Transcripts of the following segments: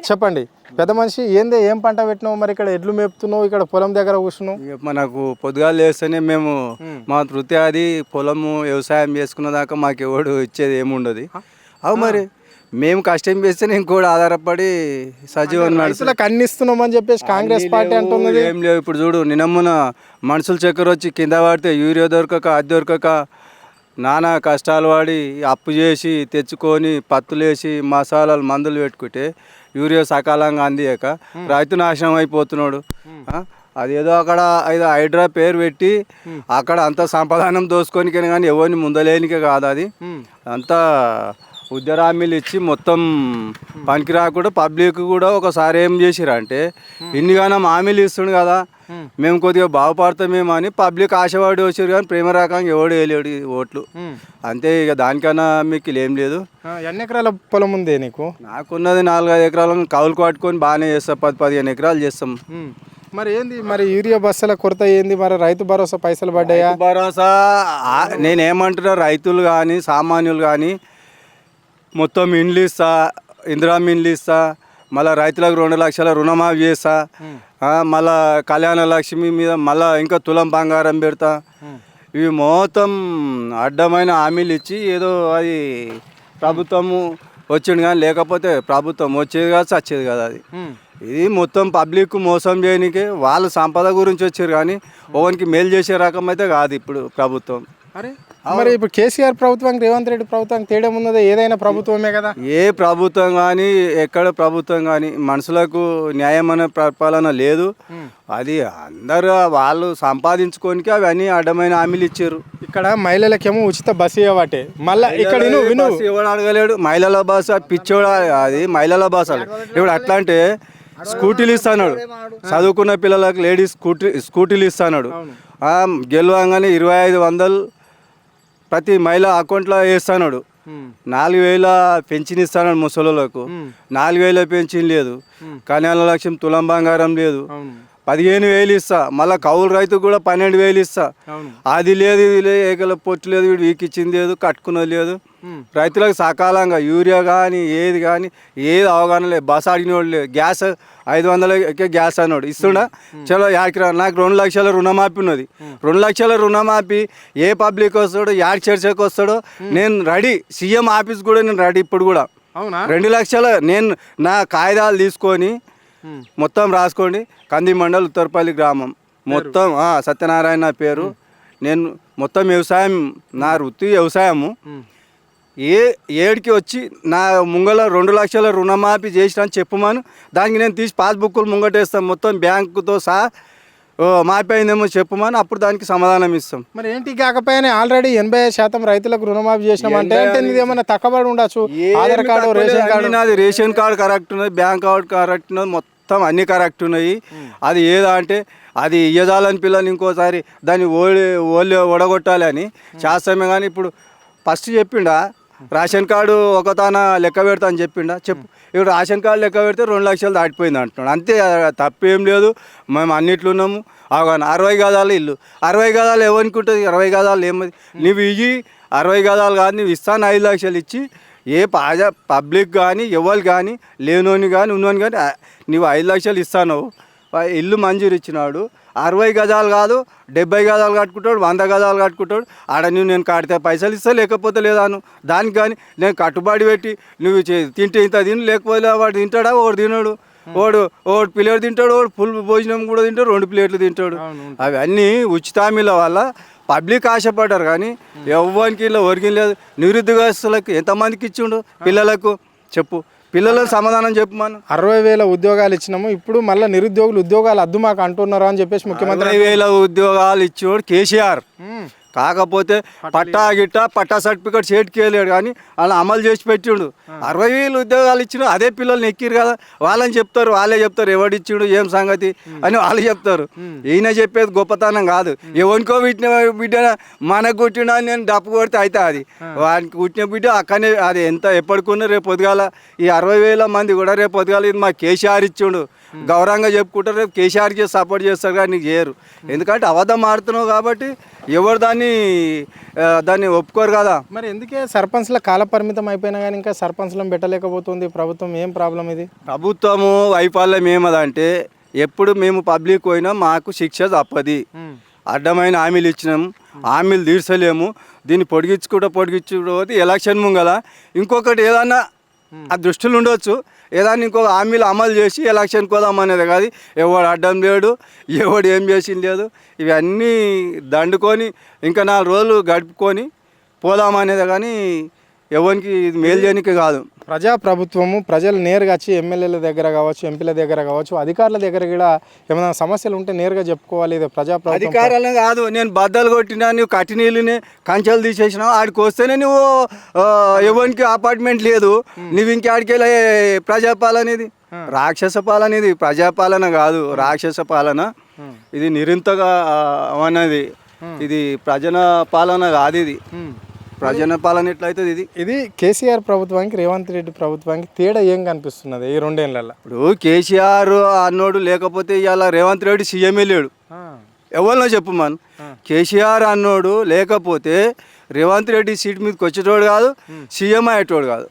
చెప్పండి పెద్ద మనిషి ఏంది ఏం పంట పెట్టినావు మరి ఇక్కడ ఎడ్లు మేపుతున్నావు ఇక్కడ పొలం దగ్గర కూర్చున్నావు మనకు పొద్దుగాలు వేస్తేనే మేము మా వృత్తి అది పొలము వ్యవసాయం చేసుకున్న దాకా మాకు ఎవడు ఇచ్చేది ఏముండదు అవు మరి మేము కష్టం చేస్తేనే ఇంకోటి ఆధారపడి సజీవం రైతులకు అన్ని ఇస్తున్నామని చెప్పేసి కాంగ్రెస్ పార్టీ అంటున్నది ఏం లేవు. ఇప్పుడు చూడు నిన్నమ్మన మనుషుల చక్కెర వచ్చి కింద పడితే యూరియా దొరకక అది దొరకక నానా కష్టాలు పడి అప్పు చేసి తెచ్చుకొని పత్తులేసి మసాలాలు మందులు పెట్టుకుంటే యూరియా సకాలంగా అందియక రైతు నాశనం అయిపోతున్నాడు. అదేదో అక్కడ ఏదో హైడ్రా పేరు పెట్టి అక్కడ అంత సంపాదనం దోసుకొని కానీ ఎవరిని ముందలేనికే కాదు అది అంతా ఉద్యరామీలు ఇచ్చి మొత్తం పనికి రాకుండా పబ్లిక్ కూడా ఒకసారి ఏం చేసిరంటే ఇన్నిగానం హామీలు ఇస్తుండు కదా మేము కొద్దిగా బాగుపడతామేమో అని పబ్లిక్ ఆశపడి వచ్చారు కానీ ప్రేమ రకంగా ఎవడు వేయలేడు ఓట్లు అంతే. ఇక దానికన్నా మీకు ఏం లేదు. ఎన్ని ఎకరాల పొలం ఉంది నీకు? నాకున్నది 4-5 ఎకరాలను కౌలు కట్టుకొని బాగానే చేస్తాం, 10-15 ఎకరాలు చేస్తాం. మరి ఏంది మరి యూరియా బస్సుల కొరత ఏంది? మరి రైతు భరోసా పైసలు పడ్డాయా? భరోసా నేనేమంటున్నా, రైతులు కానీ సామాన్యులు కానీ మొత్తం ఇండ్లు ఇస్తా, ఇందిరామ్మ ఇండ్లు ఇస్తా, మళ్ళీ రైతులకు 2 లక్షల రుణమాఫీ చేస్తా, మళ్ళా కళ్యాణ లక్ష్మి మీద మళ్ళీ ఇంకా తులం బంగారం పెడతా. ఇవి మొత్తం అడ్డమైన హామీలు ఇచ్చి ఏదో అది ప్రభుత్వము వచ్చింది కానీ లేకపోతే ప్రభుత్వం వచ్చేది కాదు చచ్చేది కాదు. అది ఇది మొత్తం పబ్లిక్ మోసం చేయడానికి వాళ్ళ సంపద గురించి వచ్చారు కానీ ఓవన్కి మేలు చేసే రకం అయితే కాదు ఇప్పుడు ప్రభుత్వం. అరే మరి ఇప్పుడు కేసీఆర్ ప్రభుత్వం రేవంత్ రెడ్డి ప్రభుత్వం తేడా ఉన్నదా? ఏదైనా ప్రభుత్వమే కదా. ఏ ప్రభుత్వం కానీ ఎక్కడ ప్రభుత్వం కానీ మనుషులకు న్యాయమైన పరిపాలన లేదు. అది అందరూ వాళ్ళు సంపాదించుకోనికి అవన్నీ అడ్డమైన హామీలు ఇచ్చారు. ఇక్కడ మహిళలకేమో ఉచిత బస్సు ఇవ్వటే మళ్ళీ ఇక్కడ ఎవడు అడగలేడు. మహిళల బస్ పిచ్చోడు, అది మహిళల బస్. ఇప్పుడు అట్లా అంటే స్కూటీలు ఇస్తాడు, చదువుకున్న పిల్లలకు లేడీస్ స్కూటీలు ఇస్తాడు. గెలవంగానే 2500 ప్రతి మహిళ అకౌంట్లో వేస్తాడు. 4000 పెన్షన్ ఇస్తాడు ముసలోళ్ళకు. 4000 పెన్షన్ లేదు, కళ్యాణ లక్ష్యం తులం బంగారం లేదు. 15,000 ఇస్తా, మళ్ళీ కౌలు రైతుకు కూడా 12,000 ఇస్తా. అది లేదు ఇది లేదు, ఏకల పొట్టు లేదు, వీడు వీకి ఇచ్చింది లేదు, కట్టుకున్నది లేదు. రైతులకు సకాలంగా యూరియా కానీ ఏది కానీ ఏది అవగాహన లేదు. బస్ అడిగినోడు లేదు. గ్యాస్ 500 గ్యాస్ అన్నాడు ఇస్తుండా. చలో యాడికి నాకు 2 లక్షల రుణమాఫీ ఉన్నది. 2 లక్షల రుణమాఫీ ఏ పబ్లిక్ వస్తాడో యాడికి చర్చకు వస్తాడో నేను రెడీ. సీఎం ఆఫీస్ కూడా నేను రెడీ. ఇప్పుడు కూడా 2 లక్షల నేను నా కాగితాలు తీసుకొని మొత్తం రాసుకోండి. కంది మండల్ ఉత్తరపల్లి గ్రామం మొత్తం సత్యనారాయణ పేరు. నేను మొత్తం వ్యవసాయం, నా వృత్తి వ్యవసాయము. ఏడికి వచ్చి నా ముంగల 2 లక్షల రుణమాఫీ చేసిన అని చెప్పమను. దానికి నేను తీసి పాస్బుక్లు ముంగటేస్తాను మొత్తం బ్యాంకుతో సహా. మాఫీ అయిందేమో చెప్పమని అప్పుడు దానికి సమాధానం ఇస్తాం. మరి ఏంటి కాకపోయినా ఆల్రెడీ 85% రైతులకు రుణమాఫీ చేసినామంటే ఏమన్నా తక్కువ ఉండొచ్చు. ఆధార్ కార్డు, రేషన్ కార్డు, నాది రేషన్ కార్డు కరెక్ట్ ఉన్నది, బ్యాంక్ అకౌంట్ కరెక్ట్ ఉన్నది, మొత్తం అన్నీ కరెక్ట్ ఉన్నాయి. అది ఏదా అంటే అది ఇయ్యదాలని పిల్లలు ఇంకోసారి దాన్ని ఓడగొట్టాలి అని చేస్తామే. కానీ ఇప్పుడు ఫస్ట్ చెప్పిండా రేషన్ కార్డు ఒకతాన లెక్క పెడతా అని చెప్పిండా చెప్పు. ఇప్పుడు రేషన్ కార్డు లెక్క పెడితే 2 లక్షలు దాటిపోయింది అంటున్నాడు. అంతే, తప్పేం లేదు. మేము అన్నిట్లో ఉన్నాము. అవగానే 60 గదాలు ఇల్లు. 60 గదాలు ఎవరికి ఉంటుంది? 60 గదాలు ఏమది? నువ్వు ఇవి 60 గదాలు కాదు, నువ్వు ఇస్తాను 5 లక్షలు ఇచ్చి ఏ పబ్లిక్ కానీ ఎవరు కానీ లేనోని కానీ ఉన్నోని కానీ నువ్వు 5 లక్షలు ఇస్తాను. ఇల్లు మంజూరు ఇచ్చినాడు. 60 గజాలు కాదు 70 గజాలు కట్టుకుంటాడు, 100 గజాలు కట్టుకుంటాడు. ఆడ నువ్వు నేను కడితే పైసలు ఇస్తా, లేకపోతే లేదాను. దానికి కానీ నేను కట్టుబడి పెట్టి నువ్వు తింటే ఇంత తిను, లేకపోతే వాడు తింటాడా? ఒకడు తినడు. ఒకడు ప్లేట్ తింటాడు, ఒకడు ఫుల్ భోజనం కూడా తింటాడు, 2 ప్లేట్లు తింటాడు. అవన్నీ ఉచిత హామీల వల్ల పబ్లిక్ ఆశపడ్డారు కానీ ఎవరికి ఇలా ఒరిగిన లేదు. నిరుద్యోగస్తులకు ఎంతమందికి ఇచ్చిండు పిల్లలకు చెప్పు. పిల్లలకు సమాధానం చెప్పమను. 60,000 ఉద్యోగాలు ఇచ్చినాము, ఇప్పుడు మళ్ళీ నిరుద్యోగులు ఉద్యోగాలు అద్దు మాకు అంటున్నారు అని చెప్పేసి ముఖ్యమంత్రి. 60,000 ఉద్యోగాలు ఇచ్చేవాడు కేసీఆర్. కాకపోతే పట్టా సర్టిఫికేట్ చేతికి వెళ్ళాడు కానీ అలా అమలు చేసి పెట్టిండు. 60,000 ఉద్యోగాలు ఇచ్చిండు. అదే పిల్లల్ని ఎక్కిరు కదా, వాళ్ళని చెప్తారు, వాళ్ళే చెప్తారు ఎవడిచ్చిండు ఏం సంగతి అని వాళ్ళు చెప్తారు. ఈయన చెప్పేది గొప్పతనం కాదు. ఎవరికో బిడ్డ మనకు కుట్టినా నేను డప్పు కొడితే అయితే అది వానికి కుట్టిన బిడ్డ అక్కడనే అది ఎంత ఎప్పటికున్నా రేపు పొద్దుగాల ఈ 60,000 మంది కూడా రేపు పొద్దుగాల ఇది మా కేసీఆర్ ఇచ్చిండు గౌరవంగా చెప్పుకుంటారు. రేపు కేసీఆర్కి సపోర్ట్ చేస్తారు కానీ నీకు చేయరు. ఎందుకంటే అబద్ధం ఆడుతున్నావు కాబట్టి ఎవరు దాన్ని కానీ దాన్ని ఒప్పుకోరు కదా. మరి ఎందుకే సర్పంచ్ల కాల పరిమితం అయిపోయినా కానీ ఇంకా సర్పంచ్లను పెట్టలేకపోతుంది ప్రభుత్వం? ఏం ప్రాబ్లం ఇది? ప్రభుత్వము వైఫల్యం ఏమదంటే ఎప్పుడు మేము పబ్లిక్ పోయినా మాకు శిక్ష తప్పది. అడ్డమైన హామీలు ఇచ్చినాం, హామీలు తీర్చలేము. దీన్ని పొడిగించుకుంటూ ఎలక్షన్ ముంగల ఇంకొకటి ఏదన్నా ఆ దృష్టిలో ఉండొచ్చు, ఏదన్నా ఇంకొక హామీలు అమలు చేసి ఎలక్షన్కి పోదామనేది కాదు. ఎవడు అడ్డం లేడు, ఎవడు ఏం చేసింది లేదు. ఇవన్నీ దండుకొని ఇంకా 4 రోజులు గడుపుకొని పోదామనేది కానీ ఎవరికి ఇది మేలు చేయడానికి కాదు. ప్రజాప్రభుత్వము ప్రజలు నేరుగా వచ్చి ఎమ్మెల్యేల దగ్గర కావచ్చు, ఎంపీల దగ్గర కావచ్చు, అధికారుల దగ్గర కూడా ఏమైనా సమస్యలు ఉంటే నేరుగా చెప్పుకోవాలి. ఇది ప్రజాప్రభుత్వం అధికారాలే కాదు. నేను బద్దలు కొట్టినా, నువ్వు కట్టి నీళ్ళని కంచెలు తీసేసినావు, ఆడికి వస్తేనే నువ్వు ఎవరికి అపార్ట్మెంట్ లేదు, నువ్వు ఇంకాడికెళ్ళే ప్రజాపాలన ఇది రాక్షస పాలన. ఇది ప్రజాపాలన కాదు, రాక్షస పాలన. ఇది నిరంతగా అన్నది, ఇది ప్రజల పాలన కాదు. ఇది ప్రజల పాలన ఎట్లయితుంది? ఇది కేసీఆర్ ప్రభుత్వానికి రేవంత్ రెడ్డి ప్రభుత్వానికి తేడా ఏం కనిపిస్తున్నది ఈ 2 ఏళ్ళల్లో? ఇప్పుడు కేసీఆర్ అన్నోడు లేకపోతే ఇవాళ రేవంత్ రెడ్డి సీఎంఏ లేడు. ఎవరినో చెప్పు మన కేసీఆర్ అన్నోడు లేకపోతే రేవంత్ రెడ్డి సీట్ మీదకి వచ్చేటోడు కాదు, సీఎం అయ్యేటోడు కాదు.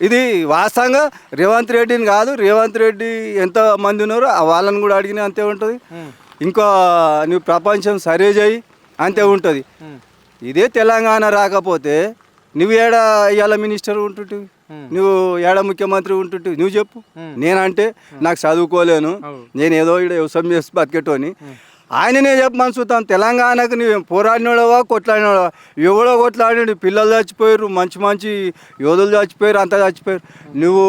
ఇది వాస్తవంగా రేవంత్ రెడ్డిని కాదు, రేవంత్ రెడ్డి ఎంత మంది ఉన్నారో వాళ్ళని కూడా అడిగినా అంతే ఉంటుంది. ఇంకా నువ్వు ప్రపంచం సరే చేయి అంతే ఉంటుంది. ఇదే తెలంగాణ రాకపోతే నువ్వు ఏడ ఇవాళ మినిస్టర్ ఉంటుంటివి, నువ్వు ఏడ ముఖ్యమంత్రి ఉంటుంటివి, నువ్వు చెప్పు. నేనంటే నాకు చదువుకోలేను, నేను ఏదో ఇక్కడ వ్యవసాయం చేసి బతికేటోని. ఆయననే చెప్పమని చూద్దాం. తెలంగాణకు నువ్వు పోరాడినోడవా కొట్లాడినోడవా? ఎవడో కొట్లాడి పిల్లలు చచ్చిపోయారు, మంచి మంచి యోధులు చచ్చిపోయారు, అంతా చచ్చిపోయారు. నువ్వు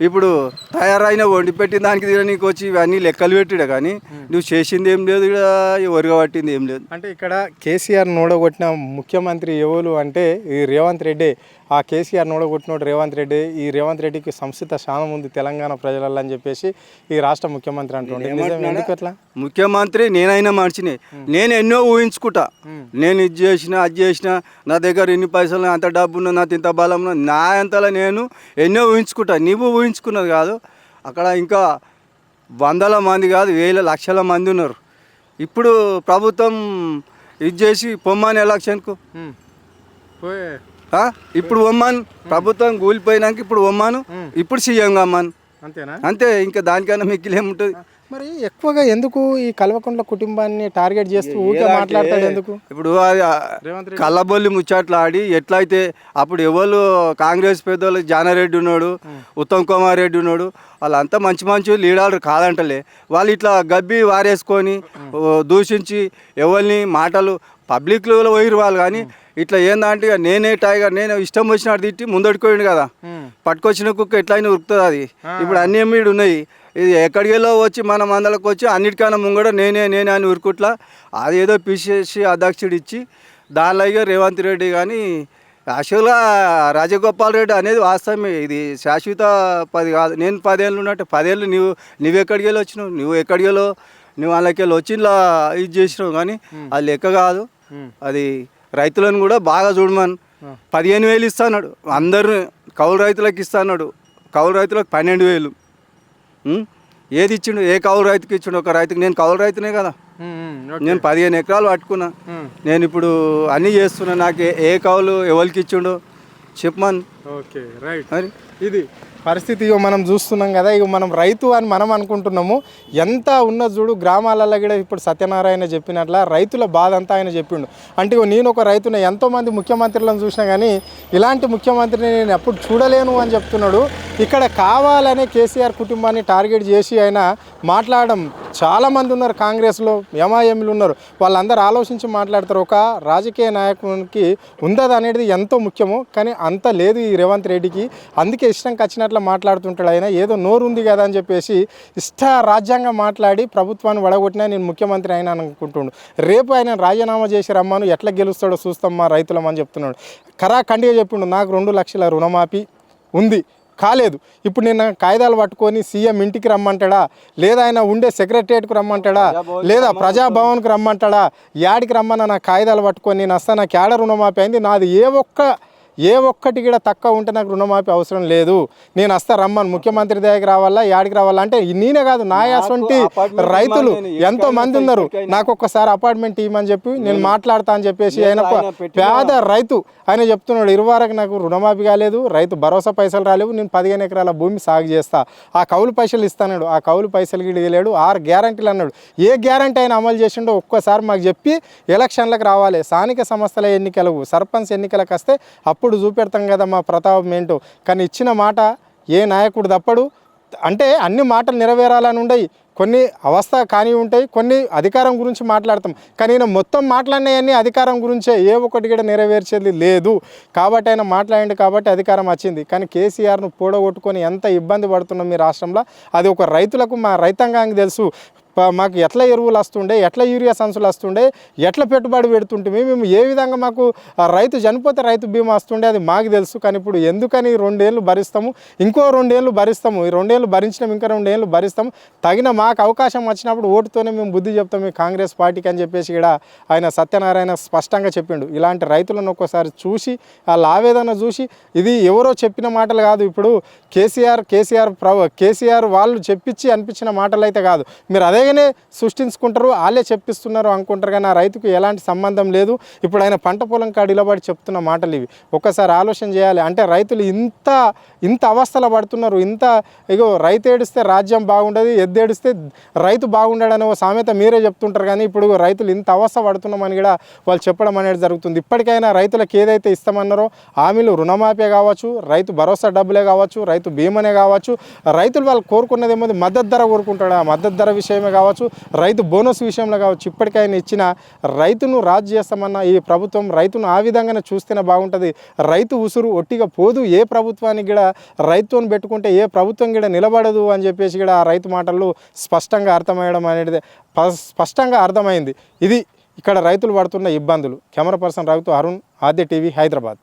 ఇప్పుడు తయారైన వండి పెట్టిన దానికి నీకు వచ్చి ఇవన్నీ లెక్కలు పెట్టిడ కానీ నువ్వు చేసింది ఏం లేదు, ఇక్కడ ఎవరుగా పట్టింది ఏం లేదు. అంటే ఇక్కడ కేసీఆర్ నోడగొట్టిన ముఖ్యమంత్రి ఎవరు అంటే ఈ రేవంత్ రెడ్డి. ఆ కేసీఆర్ నోడగొట్టినోడు రేవంత్ రెడ్డి. ఈ రేవంత్ రెడ్డికి సంస్థిత స్థానం ఉంది తెలంగాణ ప్రజలలో అని చెప్పేసి ఈ రాష్ట్ర ముఖ్యమంత్రి అంటుండే. ఎందుకు అట్లా? ముఖ్యమంత్రి నేనైనా మనిషిని, నేను ఎన్నో ఊహించుకుంటా. నేను ఇది చేసిన అది చేసిన, నా దగ్గర ఇన్ని పైసలు, అంత డబ్బు ఉన్నా, నాది ఇంత బలం ఉన్నా, నా అంతలా నేను ఎన్నో ఊహించుకుంటా. నువ్వు ఊహించుకున్నది కాదు. అక్కడ ఇంకా 100ల మంది కాదు, 1000 లక్షల మంది ఉన్నారు. ఇప్పుడు ప్రభుత్వం ఇది చేసి పొమ్మని ఎలక్షన్కు ఇప్పుడు ఒమ్మాను. ప్రభుత్వం కూలిపోయినాక ఇప్పుడు ఒమ్మాను, ఇప్పుడు సీఎంగా అమ్మాను. అంతేనా? అంతే. ఇంకా దానికన్నా మిక్కిలేముంటుంది. మరి ఎక్కువగా ఎందుకు ఈ కల్వకుంట్ల కుటుంబాన్ని టార్గెట్ చేస్తూ ఊరికే మాట్లాడతాడు ఎందుకు? ఇప్పుడు కళ్ళబొల్లి ముచ్చట్లు ఆడి ఎట్లయితే అప్పుడు ఎవరు కాంగ్రెస్ పెద్దోళ్ళు జానారెడ్డి ఉన్నాడు, ఉత్తమ్ కుమార్ రెడ్డి ఉన్నాడు, వాళ్ళంతా మంచి మంచి లీడర్లు కాదంటలే. వాళ్ళు ఇట్లా గబ్బి వారేసుకొని దూషించి ఎవరిని మాటలు పబ్లిక్లో పోయిరు వాళ్ళు. కానీ ఇట్లా ఏందంటే నేనే టైగర్, నేను ఇష్టం వచ్చినట్టు తిట్టి ముందడుకోండి కదా, పట్టుకొచ్చిన కుక్క ఎట్లయినా ఉరుకుతుంది. అది ఇప్పుడు అన్ని ఎమ్మిడు ఉన్నాయి. ఇది ఎక్కడికెళ్ళో వచ్చి మన మందలకు వచ్చి అన్నిటికన్నా ముంగడ నేనే అని ఉరుకుట్లా. అది ఏదో పిసిసి అధ్యక్షుడు ఇచ్చి దానిలో రేవంత్ రెడ్డి కానీ యాక్చువల్గా రాజగోపాల్ రెడ్డి అనేది వాస్తవమే. ఇది శాశ్వత 10 కాదు. నేను 10 ఏళ్ళు ఉన్నట్టు 10 ఏళ్ళు నువ్వు ఎక్కడికి వెళ్ళి వచ్చినావు, నువ్వు ఎక్కడికి వెళ్ళో నువ్వు వాళ్ళకి వెళ్ళి వచ్చి ఇలా ఇది చేసినావు. కానీ అది లెక్క కాదు. అది రైతులను కూడా బాగా చూడమని 15,000 ఇస్తాడు. అందరు కౌలు రైతులకు ఇస్తాడు. కౌలు రైతులకు 12,000. ఏది ఇచ్చిండు? ఏ కౌలు రైతుకి ఇచ్చిండు? ఒక రైతుకి. నేను కౌలు రైతునే కదా, నేను 15 ఎకరాలు పట్టుకున్నా. నేను ఇప్పుడు అన్నీ చేస్తున్నా. నాకు ఏ కౌలు ఎవరికి ఇచ్చిండు చెప్పమని. Okay, right. మరి ఇది పరిస్థితి మనం చూస్తున్నాం కదా. ఇక మనం రైతు అని మనం అనుకుంటున్నాము. ఎంత ఉన్న చూడు గ్రామాలలో కూడా ఇప్పుడు సత్యనారాయణ చెప్పినట్ల రైతుల బాధ అంతా ఆయన చెప్పిండు. అంటే నేను ఒక రైతునే, ఎంతోమంది ముఖ్యమంత్రులను చూసినా కానీ ఇలాంటి ముఖ్యమంత్రిని నేను ఎప్పుడు చూడలేను అని చెప్తున్నాడు. ఇక్కడ కావాలనే కేసీఆర్ కుటుంబాన్ని టార్గెట్ చేసి ఆయన మాట్లాడడం. చాలామంది ఉన్నారు కాంగ్రెస్లో, ఎంఐఎంలు ఉన్నారు, వాళ్ళందరూ ఆలోచించి మాట్లాడతారు. ఒక రాజకీయ నాయకునికి ఉందది అనేది ఎంతో ముఖ్యము, కానీ అంత లేదు ఈ రేవంత్ రెడ్డికి. అందుకే ఇష్టంకి వచ్చినట్లు మాట్లాడుతుంటాడు. ఆయన ఏదో నోరు ఉంది కదా అని చెప్పేసి రాజ్యాంగం మాట్లాడి ప్రభుత్వాన్ని వడగొట్టినా నేను ముఖ్యమంత్రి అయినా అనుకుంటుండు. రేపు ఆయన రాజీనామా చేసి రమ్మను, ఎట్లా గెలుస్తాడో చూస్తాం మా రైతులమని చెప్తున్నాడు. ఖరాఖండిగా చెప్పిండు, నాకు 2 లక్షల రుణమాఫీ ఉంది, కాలేదు. ఇప్పుడు నేను కాగితాలు పట్టుకొని సీఎం ఇంటికి రమ్మంటాడా, లేదా ఆయన ఉండే సెక్రటరియట్కి రమ్మంటాడా, లేదా ప్రజాభవన్కి రమ్మంటాడా, యాడికి రమ్మన్నా నా కాగితాలు పట్టుకొని నేను వస్తా, నాకు ఏడ రుణమాఫీ అయింది, నాది ఏ ఒక్క ఏ ఒక్కటి కూడా తక్కువ ఉంటే నాకు రుణమాఫీ అవసరం లేదు, నేను వస్తా రమ్మను, ముఖ్యమంత్రి దగ్గరికి రావాలా యాడికి రావాలా అంటే నేనే కాదు నా అటువంటి రైతులు ఎంతో మంది ఉన్నారు. నాకు ఒక్కసారి అపార్ట్మెంట్ ఇవ్వమని చెప్పి నేను మాట్లాడతా అని చెప్పేసి ఆయన పేద రైతు ఆయన చెప్తున్నాడు, ఇరువారకు నాకు రుణమాఫీ కాలేదు, రైతు భరోసా పైసలు రాలేవు, నేను 15 ఎకరాల భూమి సాగు చేస్తా, ఆ కౌలు పైసలు ఇస్తాడు, ఆ కౌలు పైసలు గిడిగలేడు, 6 గ్యారంటీలు అన్నాడు. ఏ గ్యారంటీ ఆయన అమలు చేసిండో ఒక్కసారి మాకు చెప్పి ఎలక్షన్లకు రావాలి, స్థానిక సంస్థల ఎన్నికలకు సర్పంచ్ ఎన్నికలకు వస్తే అప్పుడు చూపెడతాం కదా మా ప్రతాపం ఏంటో. కానీ ఇచ్చిన మాట ఏ నాయకుడు తప్పడు. అంటే అన్ని మాటలు నెరవేరాలని ఉండయి, కొన్ని అవస్థ కానీ ఉంటాయి, కొన్ని అధికారం గురించి మాట్లాడతాం. కానీ ఈయన మొత్తం మాట్లాడినవన్నీ అధికారం గురించే, ఏ ఒక్కటి కూడా నెరవేర్చేది లేదు. కాబట్టి ఆయన మాట్లాడింది కాబట్టి అధికారం వచ్చింది. కానీ కేసీఆర్ను పూడగొట్టుకొని ఎంత ఇబ్బంది పడుతున్నాం మీ రాష్ట్రంలో, అది ఒక రైతులకు మా రైతాంగానికి తెలుసు. మాకు ఎట్లా ఎరువులు వస్తుండే, ఎట్లా యూరియా సంచులు వస్తుండే, ఎట్లా పెట్టుబడి పెడుతుంటే మేము ఏ విధంగా మాకు రైతు చనిపోతే రైతు బీమా వస్తుండే, అది మాకు తెలుసు. కానీ ఇప్పుడు ఎందుకని 2 ఏళ్ళు భరిస్తాము, ఇంకో 2 ఏళ్ళు భరిస్తాము, ఈ 2 ఏళ్ళు భరించినాం, ఇంకా 2 ఏళ్ళు భరిస్తాము, తగిన మాకు అవకాశం వచ్చినప్పుడు ఓటుతోనే మేము బుద్ధి చెప్తాం ఈ కాంగ్రెస్ పార్టీకి అని చెప్పేసి కూడా ఆయన సత్యనారాయణ స్పష్టంగా చెప్పిండు. ఇలాంటి రైతులను ఒక్కోసారి చూసి వాళ్ళ ఆవేదన చూసి, ఇది ఎవరో చెప్పిన మాటలు కాదు, ఇప్పుడు కేసీఆర్ వాళ్ళు చెప్పించి అనిపించిన మాటలు అయితే కాదు, మీరు అదేగానే సృష్టించుకుంటారు, వాళ్ళే చెప్పిస్తున్నారు అనుకుంటారు. కానీ ఆ రైతుకు ఎలాంటి సంబంధం లేదు. ఇప్పుడు ఆయన పంట పొలం కాడ ఇలబడి చెప్తున్న మాటలు ఇవి. ఒక్కసారి ఆలోచన చేయాలి. అంటే రైతులు ఇంత అవస్థలు పడుతున్నారు, ఇగో రైతు ఏడిస్తే రాజ్యం బాగుండదు, ఎద్దేడిస్తే రైతు బాగుండాడని ఓ సామెత మీరే చెప్తుంటారు. కానీ ఇప్పుడు రైతులు ఇంత అవస్థ పడుతున్నామని కూడా వాళ్ళు చెప్పడం అనేది జరుగుతుంది. ఇప్పటికైనా రైతులకు ఏదైతే ఇస్తామన్నారో హామీలు, రుణమాఫీ కావచ్చు, రైతు భరోసా డబ్బులే కావచ్చు, రైతు బీమానే కావచ్చు, రైతులు వాళ్ళు కోరుకున్నది ఏమో మద్దతు ధర కోరుకుంటాడు, ఆ మద్దతు ధర విషయమే కావచ్చు, రైతు బోనస్ విషయంలో కావచ్చు, ఇప్పటికైనా ఇచ్చిన రైతును రాజు చేస్తామన్న ఈ ప్రభుత్వం రైతును ఆ విధంగానే చూస్తేనే బాగుంటుంది. రైతు ఉసురు ఒట్టిగా పోదు, ఏ ప్రభుత్వానికి కూడా రైతుని పెట్టుకుంటే ఏ ప్రభుత్వం కూడా నిలబడదు అని చెప్పేసి కూడా ఆ రైతు మాటల్లో స్పష్టంగా అర్థమయ్యడం అనేది స్పష్టంగా అర్థమైంది. ఇది ఇక్కడ రైతులు పడుతున్న ఇబ్బందులు. కెమెరా పర్సన్ రవితో అరుణ్, ఆద్య టీవీ, హైదరాబాద్.